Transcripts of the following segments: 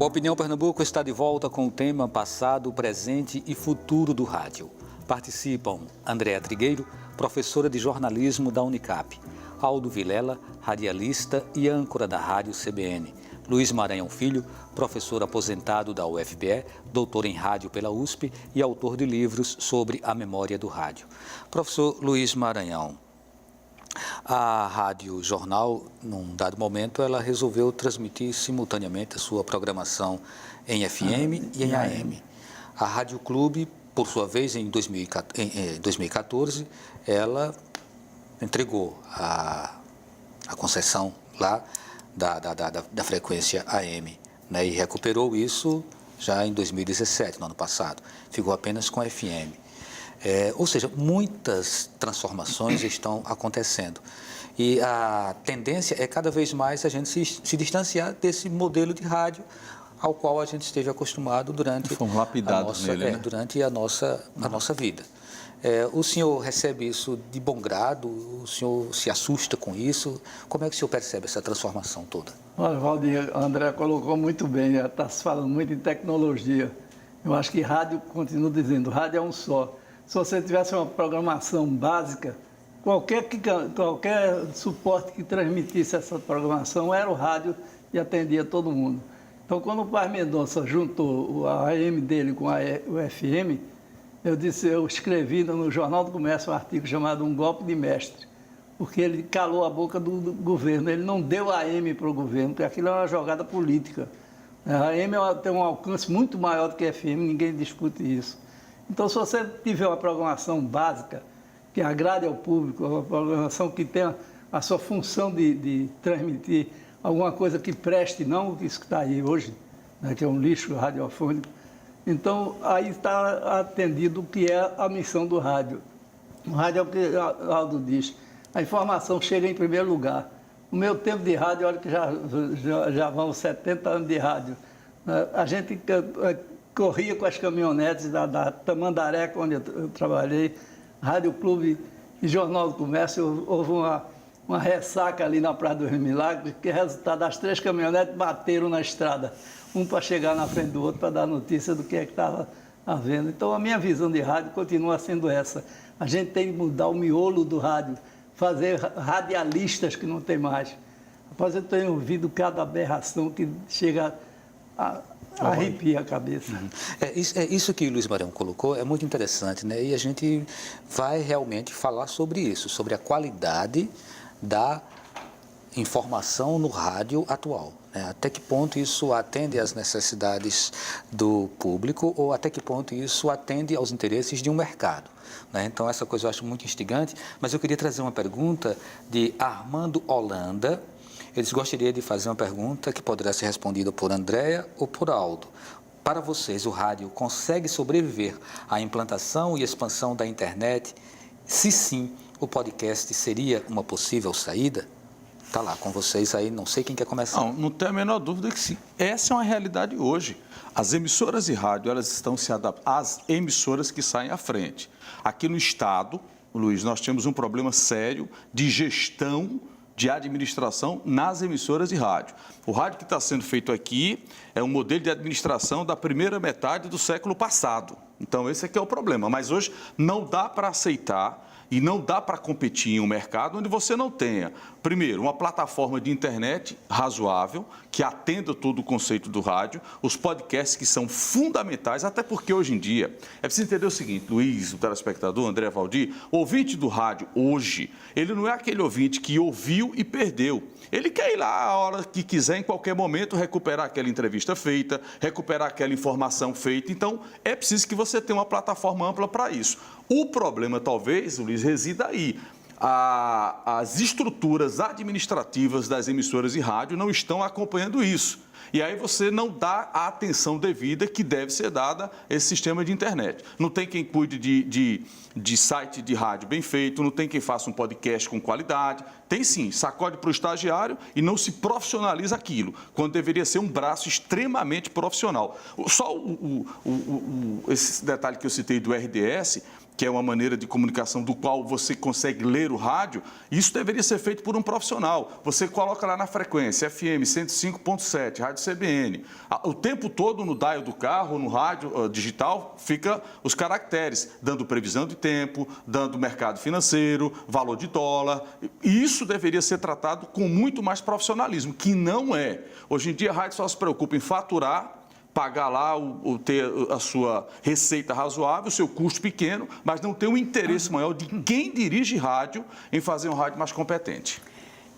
O Opinião Pernambuco está de volta com o tema Passado, Presente e Futuro do Rádio. Participam Andréa Trigueiro, professora de jornalismo da Unicap, Aldo Vilela, radialista e âncora da Rádio CBN, Luiz Maranhão Filho, professor aposentado da UFPE, doutor em rádio pela USP e autor de livros sobre a memória do rádio. Professor Luiz Maranhão, a Rádio Jornal, num dado momento, ela resolveu transmitir simultaneamente a sua programação em FM e em AM. A Rádio Clube, por sua vez, em 2014, ela entregou a concessão lá da frequência AM, né, e recuperou isso já em 2017, no ano passado. Ficou apenas com FM. Ou seja, muitas transformações estão acontecendo. E a tendência é cada vez mais a gente se distanciar desse modelo de rádio ao qual a gente esteve acostumado durante a nossa vida. O senhor recebe isso de bom grado? O senhor se assusta com isso? Como é que o senhor percebe essa transformação toda? Olha, Valdir, a André colocou muito bem, está se falando muito em tecnologia. Eu acho que rádio, continuo dizendo, rádio é um só. Se você tivesse uma programação básica, qualquer suporte que transmitisse essa programação era o rádio e atendia todo mundo. Então, quando o Paz Mendonça juntou a AM dele com o FM, eu escrevi no Jornal do Comércio um artigo chamado Um Golpe de Mestre, porque ele calou a boca do governo, ele não deu a AM para o governo, porque aquilo é uma jogada política. A AM tem um alcance muito maior do que a FM, ninguém discute isso. Então, se você tiver uma programação básica, que agrade ao público, uma programação que tenha a sua função de transmitir alguma coisa que preste, não isso que está aí hoje, né, que é um lixo radiofônico, então aí está atendido o que é a missão do rádio. O rádio é o que Aldo diz, a informação chega em primeiro lugar. No meu tempo de rádio, olha que já vão 70 anos de rádio, a gente corria com as caminhonetes da Tamandaré, onde eu trabalhei, Rádio Clube e Jornal do Comércio, houve uma ressaca ali na Praia dos Milagres, que resultado, as 3 caminhonetes bateram na estrada, um para chegar na frente do outro, para dar notícia do que é que estava havendo. Então, a minha visão de rádio continua sendo essa. A gente tem que mudar o miolo do rádio, fazer radialistas que não tem mais. Após eu tenho ouvido cada aberração que chega a arrepia a cabeça. Isso que o Luiz Maranhão colocou é muito interessante, né? E a gente vai realmente falar sobre isso, sobre a qualidade da informação no rádio atual, né? Até que ponto isso atende às necessidades do público ou até que ponto isso atende aos interesses de um mercado, né? Então, essa coisa eu acho muito instigante, mas eu queria trazer uma pergunta de Armando Holanda. Eles gostariam de fazer uma pergunta que poderá ser respondida por Andréa ou por Aldo. Para vocês, o rádio consegue sobreviver à implantação e expansão da internet? Se sim, o podcast seria uma possível saída? Está lá com vocês aí, não sei quem quer começar. Não tem a menor dúvida que sim. Essa é uma realidade hoje. As emissoras de rádio, elas estão se adaptando às emissoras que saem à frente. Aqui no Estado, Luiz, nós temos um problema sério de gestão, de administração nas emissoras de rádio. O rádio que está sendo feito aqui é um modelo de administração da primeira metade do século passado. Então, esse aqui é o problema. Mas hoje não dá para aceitar e não dá para competir em um mercado onde você não tenha, primeiro, uma plataforma de internet razoável, que atenda todo o conceito do rádio, os podcasts que são fundamentais, até porque hoje em dia, é preciso entender o seguinte, Luiz, o telespectador, André Valdir, o ouvinte do rádio hoje, ele não é aquele ouvinte que ouviu e perdeu. Ele quer ir lá a hora que quiser, em qualquer momento, recuperar aquela entrevista feita, recuperar aquela informação feita. Então, é preciso que você tenha uma plataforma ampla para isso. O problema, talvez, Luiz, resida aí. As estruturas administrativas das emissoras de rádio não estão acompanhando isso. E aí você não dá a atenção devida que deve ser dada a esse sistema de internet. Não tem quem cuide de site de rádio bem feito, não tem quem faça um podcast com qualidade. Tem sim, sacode para o estagiário e não se profissionaliza aquilo, quando deveria ser um braço extremamente profissional. Só esse detalhe que eu citei do RDS, que é uma maneira de comunicação do qual você consegue ler o rádio, isso deveria ser feito por um profissional. Você coloca lá na frequência FM 105.7, rádio CBN. O tempo todo no dial do carro, no rádio digital, fica os caracteres, dando previsão de tempo, dando mercado financeiro, valor de dólar. E isso deveria ser tratado com muito mais profissionalismo, que não é. Hoje em dia a rádio só se preocupa em faturar, pagar lá, ter a sua receita razoável, o seu custo pequeno, mas não tem um interesse maior de quem dirige rádio em fazer um rádio mais competente.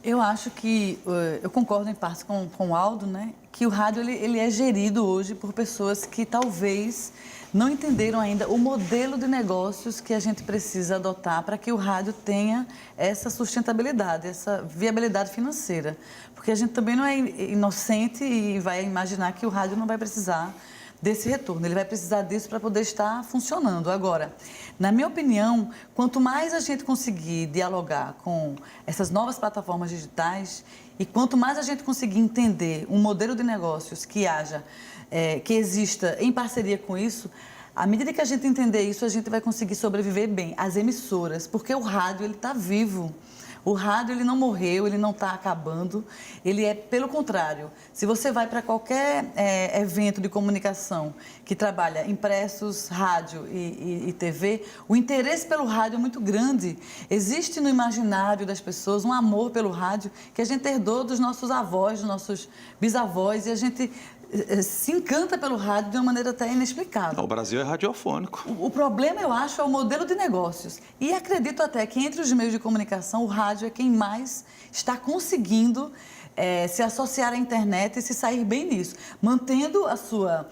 Eu acho que, eu concordo em parte com o Aldo, né, que o rádio ele é gerido hoje por pessoas que talvez não entenderam ainda o modelo de negócios que a gente precisa adotar para que o rádio tenha essa sustentabilidade, essa viabilidade financeira. Porque a gente também não é inocente e vai imaginar que o rádio não vai precisar desse retorno, ele vai precisar disso para poder estar funcionando. Agora, na minha opinião, quanto mais a gente conseguir dialogar com essas novas plataformas digitais e quanto mais a gente conseguir entender um modelo de negócios que que exista em parceria com isso, à medida que a gente entender isso, a gente vai conseguir sobreviver bem. As emissoras, porque o rádio ele está vivo. O rádio ele não morreu, ele não está acabando, ele é pelo contrário. Se você vai para qualquer evento de comunicação que trabalha impressos, rádio e TV, o interesse pelo rádio é muito grande. Existe no imaginário das pessoas um amor pelo rádio que a gente herdou dos nossos avós, dos nossos bisavós, e a gente se encanta pelo rádio de uma maneira até inexplicável. O Brasil é radiofônico. O problema, eu acho, é o modelo de negócios. E acredito até que entre os meios de comunicação, o rádio é quem mais está conseguindo se associar à internet e se sair bem nisso, mantendo a sua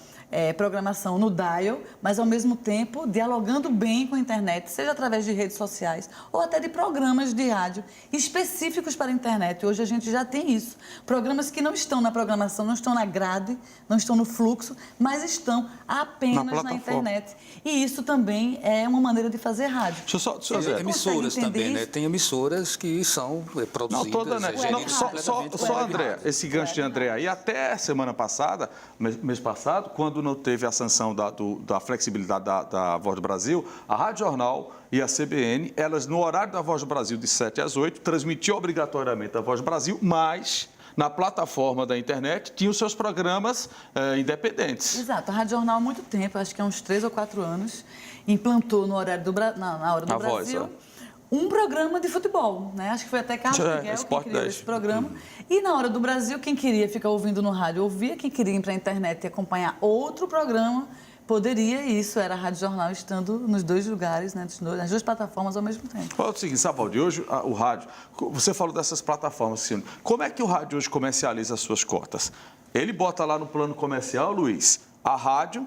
programação no dial, mas ao mesmo tempo dialogando bem com a internet, seja através de redes sociais ou até de programas de rádio específicos para a internet. Hoje a gente já tem isso. Programas que não estão na programação, não estão na grade, não estão no fluxo, mas estão apenas na internet. E isso também é uma maneira de fazer rádio. Deixa eu dizer. Emissoras também, né? Tem emissoras que são produzidas... Não, toda, né? Só André, esse gancho de André aí, até semana passada, mês passado, quando não teve a sanção da flexibilidade da Voz do Brasil, a Rádio Jornal e a CBN, elas no horário da Voz do Brasil de 7 às 8, transmitiam obrigatoriamente a Voz do Brasil, mas na plataforma da internet tinham seus programas independentes. Exato, a Rádio Jornal há muito tempo, acho que há uns 3 ou 4 anos, implantou no horário na hora do Brasil... um programa de futebol, né? Acho que foi até Carlos Miguel quem criou esse programa. E na hora do Brasil, quem queria ficar ouvindo no rádio, ouvia. Quem queria ir para a internet e acompanhar outro programa, poderia. E isso era a Rádio Jornal estando nos dois lugares, né? Nas duas plataformas ao mesmo tempo. Fala o seguinte, Savaldi, hoje o rádio, você falou dessas plataformas, assim, como é que o rádio hoje comercializa as suas cotas? Ele bota lá no plano comercial, Luiz, a rádio,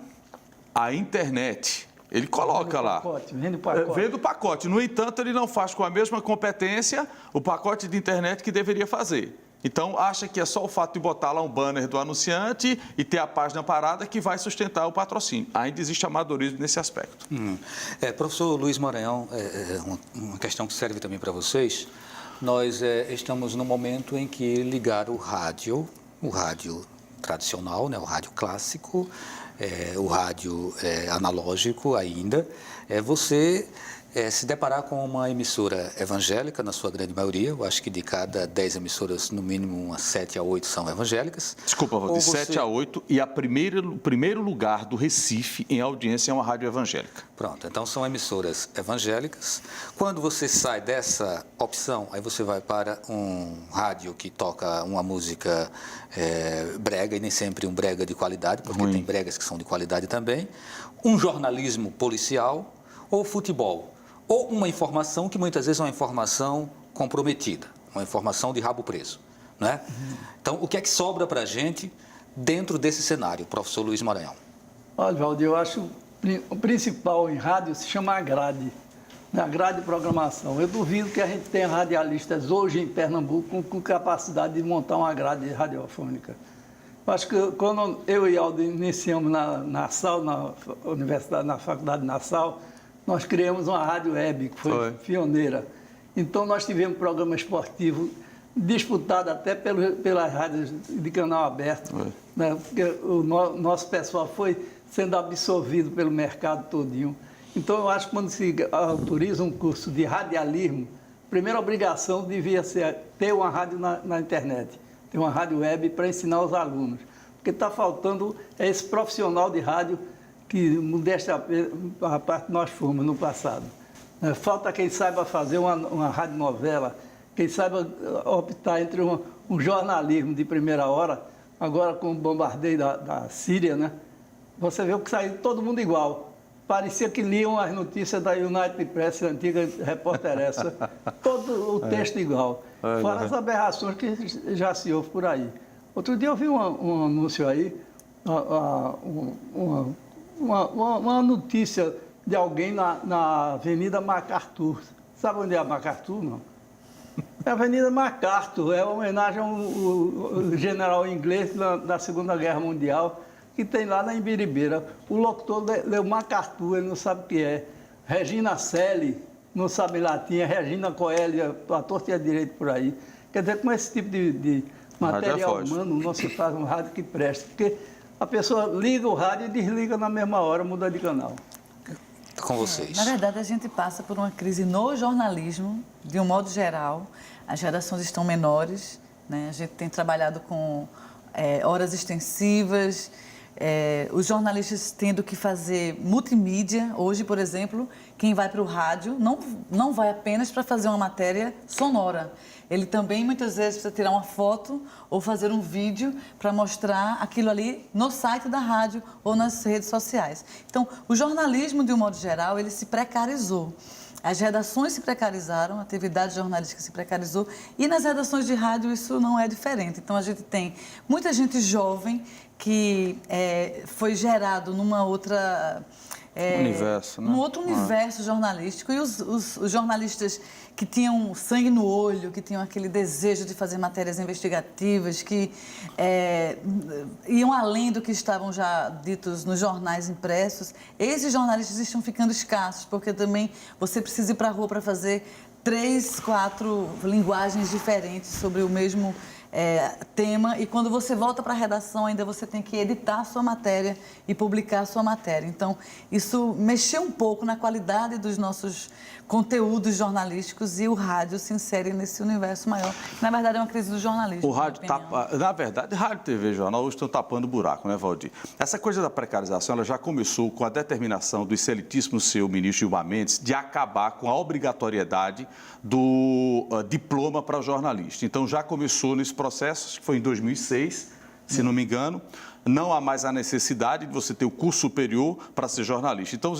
a internet... Ele coloca lá, vende o pacote. No entanto, ele não faz com a mesma competência o pacote de internet que deveria fazer. Então, acha que é só o fato de botar lá um banner do anunciante e ter a página parada que vai sustentar o patrocínio. Ainda existe amadorismo nesse aspecto. Professor Luiz Maranhão, uma questão que serve também para vocês. Nós estamos no momento em que ligar o rádio tradicional, né, o rádio clássico, o rádio analógico ainda, você se deparar com uma emissora evangélica, na sua grande maioria. Eu acho que de cada 10 emissoras, no mínimo umas 7 a 8 são evangélicas. Desculpa, de 7 a 8, e o primeiro lugar do Recife em audiência é uma rádio evangélica. Pronto, então são emissoras evangélicas. Quando você sai dessa opção, aí você vai para um rádio que toca uma música brega, e nem sempre um brega de qualidade, porque tem bregas que são de qualidade também, um jornalismo policial ou futebol, ou uma informação que muitas vezes é uma informação comprometida, uma informação de rabo preso, não é? Então, o que é que sobra para a gente dentro desse cenário, professor Luiz Maranhão? Olha, Valdir, eu acho o principal em rádio se chama grade, a grade de programação. Eu duvido que a gente tenha radialistas hoje em Pernambuco com capacidade de montar uma grade radiofônica. Eu acho que quando eu e Aldo iniciamos na SAL, na Universidade, na Faculdade de Nassau, nós criamos uma rádio web, que foi pioneira. Então, nós tivemos programa esportivo disputado até pelas rádios de canal aberto, né? Porque o nosso pessoal foi sendo absorvido pelo mercado todinho. Então, eu acho que quando se autoriza um curso de radialismo, a primeira obrigação devia ser ter uma rádio na internet, ter uma rádio web para ensinar os alunos. Porque está faltando esse profissional de rádio que, modéstia a parte, nós fomos no passado. Falta quem saiba fazer uma radionovela, quem saiba optar entre um jornalismo de primeira hora, agora com o bombardeio da Síria, né? Você vê que saiu todo mundo igual. Parecia que liam as notícias da United Press, a antiga repórter essa, todo o texto igual. Fora as aberrações que já se ouve por aí. Outro dia eu vi um anúncio aí, uma notícia de alguém na Avenida MacArthur. Sabe onde é a MacArthur, não? É a Avenida MacArthur, é uma homenagem ao general inglês da Segunda Guerra Mundial, que tem lá na Imbiribeira. O locutor leu MacArthur, ele não sabe o que é. Regina Celli, não sabe latim, é Regina Coelho, a torta e a direito por aí. Quer dizer, com esse tipo de material humano, não se faz um rádio que preste. Porque a pessoa liga o rádio e desliga na mesma hora, muda de canal. Com vocês. Na verdade, a gente passa por uma crise no jornalismo, de um modo geral. As gerações estão menores, né? A gente tem trabalhado com horas extensivas, os jornalistas tendo que fazer multimídia. Hoje, por exemplo, quem vai para o rádio não vai apenas para fazer uma matéria sonora. Ele também, muitas vezes, precisa tirar uma foto ou fazer um vídeo para mostrar aquilo ali no site da rádio ou nas redes sociais. Então, o jornalismo, de um modo geral, ele se precarizou. As redações se precarizaram, a atividade jornalística se precarizou e nas redações de rádio isso não é diferente. Então, a gente tem muita gente jovem que foi gerado numa outra... universo, né? Um outro universo jornalístico, e os jornalistas que tinham sangue no olho, que tinham aquele desejo de fazer matérias investigativas, que iam além do que estavam já ditos nos jornais impressos, esses jornalistas estão ficando escassos, porque também você precisa ir para a rua para fazer 3, 4 linguagens diferentes sobre o mesmo tema, e quando você volta para a redação ainda você tem que editar a sua matéria e publicar a sua matéria. Então, isso mexeu um pouco na qualidade dos nossos conteúdos jornalísticos e o rádio se insere nesse universo maior. Na verdade, é uma crise do jornalismo. O rádio na verdade, rádio, TV e jornal hoje estão tapando o buraco, né, Valdir? Essa coisa da precarização, ela já começou com a determinação do excelentíssimo seu ministro Gilmar Mendes de acabar com a obrigatoriedade do diploma para jornalista. Então, já começou nesse processo, acho que foi em 2006, se não me engano. Não há mais a necessidade de você ter o curso superior para ser jornalista. Então,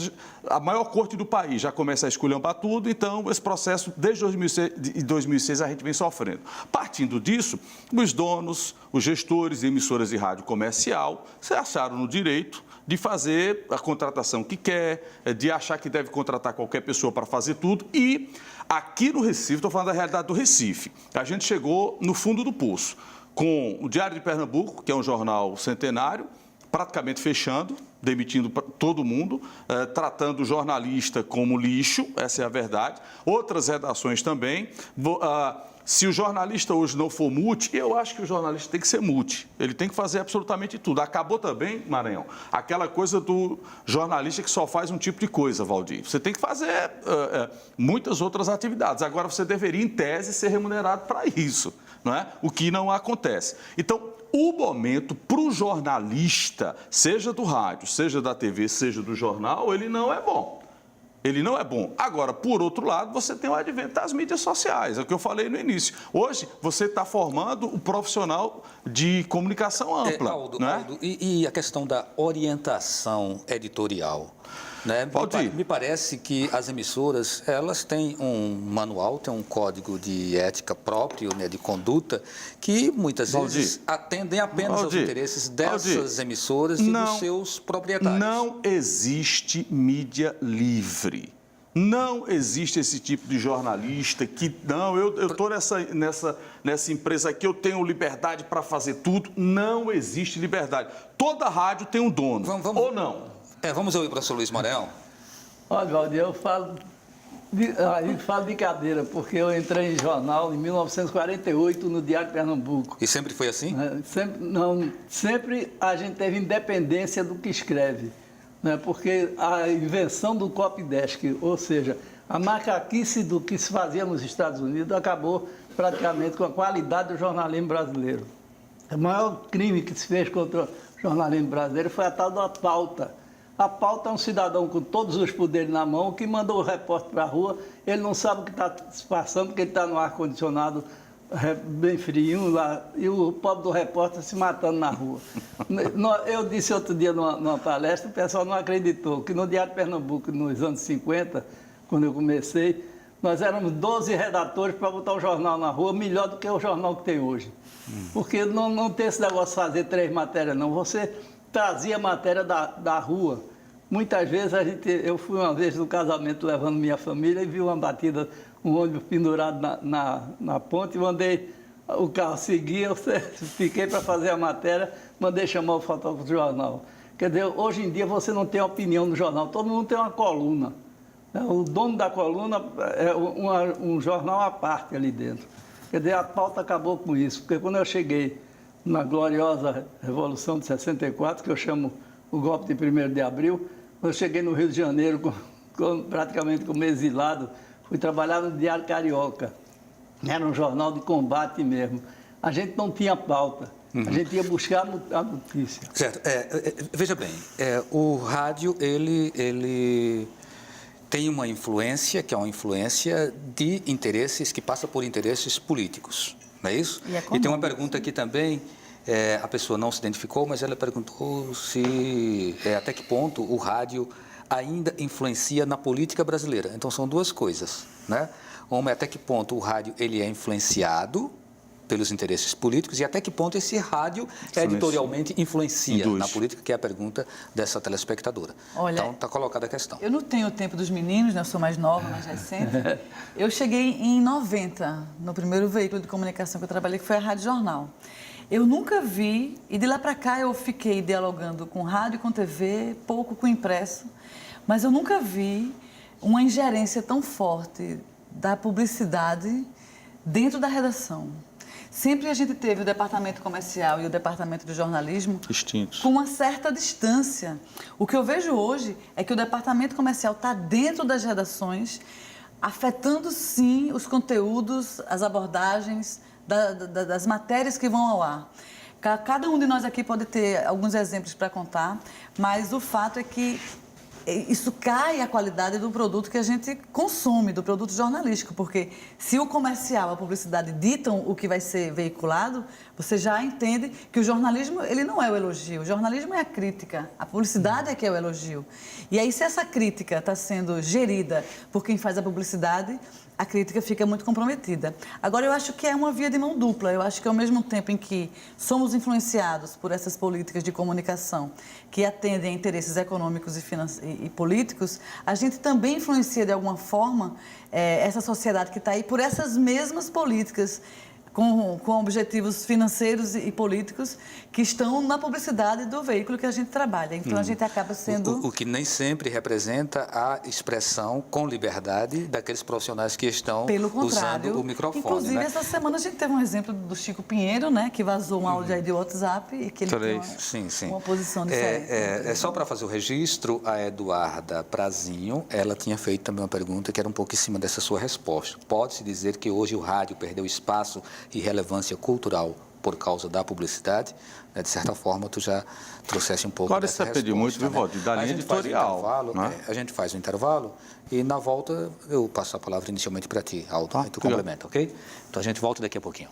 a maior corte do país já começa a esculhambar tudo, então esse processo, desde 2006, a gente vem sofrendo. Partindo disso, os donos, os gestores de emissoras de rádio comercial se acharam no direito de fazer a contratação que quer, de achar que deve contratar qualquer pessoa para fazer tudo. E aqui no Recife, estou falando da realidade do Recife, a gente chegou no fundo do poço, com o Diário de Pernambuco, que é um jornal centenário, praticamente fechando, demitindo todo mundo, tratando o jornalista como lixo, essa é a verdade. Outras redações também. Se o jornalista hoje não for multi, eu acho que o jornalista tem que ser multi. Ele tem que fazer absolutamente tudo. Acabou também, Maranhão, aquela coisa do jornalista que só faz um tipo de coisa, Valdir. Você tem que fazer muitas outras atividades. Agora, você deveria, em tese, ser remunerado para isso, não é? O que não acontece. Então, o momento para o jornalista, seja do rádio, seja da TV, seja do jornal, ele não é bom. Ele não é bom. Agora, por outro lado, você tem o advento das mídias sociais, é o que eu falei no início. Hoje, você está formando o profissional de comunicação ampla. Aldo, né? Aldo, e a questão da orientação editorial? Né? Me parece que as emissoras, elas têm um manual, têm um código de ética próprio, né, de conduta, que muitas vezes atendem apenas aos interesses dessas emissoras e dos seus proprietários. Não existe mídia livre. Não existe esse tipo de jornalista que, não, eu estou nessa empresa aqui, eu tenho liberdade para fazer tudo. Não existe liberdade. Toda rádio tem um dono, ou não? Vamos ouvir o professor Luiz Moreão. Olha, Valdir, eu falo de cadeira, porque eu entrei em jornal em 1948 no Diário de Pernambuco. E sempre foi assim? Sempre a gente teve independência do que escreve. né? Porque a invenção do copydesk, ou seja, a macaquice do que se fazia nos Estados Unidos, acabou praticamente com a qualidade do jornalismo brasileiro. O maior crime que se fez contra o jornalismo brasileiro foi a tal da pauta. A pauta é um cidadão com todos os poderes na mão que mandou o repórter para a rua, ele não sabe o que está se passando, porque ele está no ar-condicionado bem frio lá, e o pobre do repórter se matando na rua. Eu disse outro dia numa palestra, o pessoal não acreditou, que no Diário de Pernambuco, nos anos 50, quando eu comecei, nós éramos 12 redatores para botar o jornal na rua, melhor do que o jornal que tem hoje. Porque não tem esse negócio de fazer 3 matérias, não. Você trazia matéria da rua. Muitas vezes eu fui uma vez no casamento levando minha família e vi uma batida, um ônibus pendurado na ponte, mandei o carro seguir, eu fiquei para fazer a matéria, mandei chamar o fotógrafo do jornal. Quer dizer, hoje em dia você não tem opinião no jornal, todo mundo tem uma coluna. O dono da coluna é um jornal à parte ali dentro. Quer dizer, a pauta acabou com isso, porque quando eu cheguei na gloriosa Revolução de 64, que eu chamo o golpe de 1º de abril, eu cheguei no Rio de Janeiro praticamente como exilado, fui trabalhar no Diário Carioca. Era um jornal de combate mesmo. A gente não tinha pauta, a gente ia buscar a notícia. Certo. Veja bem, o rádio, ele tem uma influência, que é uma influência de interesses, que passa por interesses políticos, não é isso? E tem uma pergunta aqui também, a pessoa não se identificou, mas ela perguntou se até que ponto o rádio ainda influencia na política brasileira. Então, são duas coisas, né? Uma é até que ponto o rádio ele é influenciado pelos interesses políticos e até que ponto esse rádio editorialmente influencia na política, que é a pergunta dessa telespectadora. Olha, então, está colocada a questão. Eu não tenho o tempo dos meninos, né? Eu sou mais nova, mais recente. Eu cheguei em 90, no primeiro veículo de comunicação que eu trabalhei, que foi a Rádio Jornal. Eu nunca vi, e de lá para cá eu fiquei dialogando com rádio, com TV, pouco com impresso, mas eu nunca vi uma ingerência tão forte da publicidade dentro da redação. Sempre a gente teve o departamento comercial e o departamento de jornalismo distintos, com uma certa distância. O que eu vejo hoje é que o departamento comercial está dentro das redações, afetando sim os conteúdos, as abordagens das matérias que vão ao ar. Cada um de nós aqui pode ter alguns exemplos para contar, mas o fato é que isso cai a qualidade do produto que a gente consome, do produto jornalístico, porque se o comercial, a publicidade ditam o que vai ser veiculado, você já entende que o jornalismo, ele não é o elogio, o jornalismo é a crítica, a publicidade é que é o elogio. E aí, se essa crítica está sendo gerida por quem faz a publicidade, a crítica fica muito comprometida. Agora, eu acho que é uma via de mão dupla. Eu acho que ao mesmo tempo em que somos influenciados por essas políticas de comunicação que atendem a interesses econômicos e políticos, a gente também influencia de alguma forma essa sociedade que está aí por essas mesmas políticas com objetivos financeiros e políticos que estão na publicidade do veículo que a gente trabalha. Então, a gente acaba sendo... O que nem sempre representa a expressão com liberdade daqueles profissionais que estão usando o microfone. Inclusive, né? essa semana a gente teve um exemplo do Chico Pinheiro, né, que vazou um áudio aí de WhatsApp e que ele tem uma posição diferente. Só para fazer o registro, a Eduarda Prazinho, ela tinha feito também uma pergunta que era um pouco em cima dessa sua resposta. Pode-se dizer que hoje o rádio perdeu espaço e relevância cultural por causa da publicidade? De certa forma, tu já trouxesse um pouco agora dessa resposta. Agora você pediu muito, viu, da linha editorial. A gente faz o intervalo e, na volta, eu passo a palavra inicialmente para ti, Aldo, aí tu complementa, ok? Então, a gente volta daqui a pouquinho.